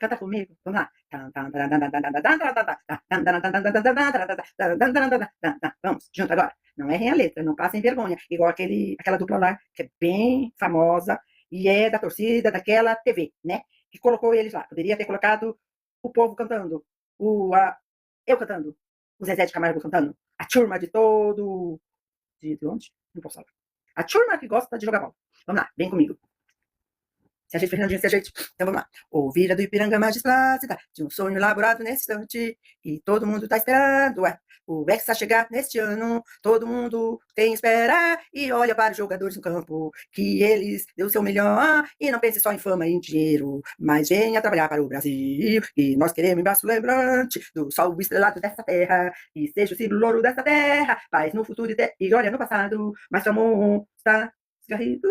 Canta comigo? Vamos lá. Vamos, junto agora. Não errem a letra, não passem vergonha. Igual aquela dupla lá, que é bem famosa e é da torcida daquela TV, né? Que colocou eles lá. Poderia ter colocado o povo cantando, eu cantando, o Zezé de Camargo cantando, a turma de todo. De onde? Não posso falar. A turma que gosta de jogar bola. Vamos lá, vem comigo. Se ajeite, Fernandinho, se ajeite. Então vamos lá. Ouvira do Ipiranga mais plácida, de um sonho elaborado nesse instante, e todo mundo tá esperando, o Hexa chegar neste ano, todo mundo tem espera, e olha para os jogadores no campo, que eles deu o seu melhor, e não pense só em fama e em dinheiro, mas venha trabalhar para o Brasil, e nós queremos embaixo lembrante do sol estrelado dessa terra, e seja o símbolo louro dessa terra, paz no futuro e glória no passado, mas amor está esgarrido.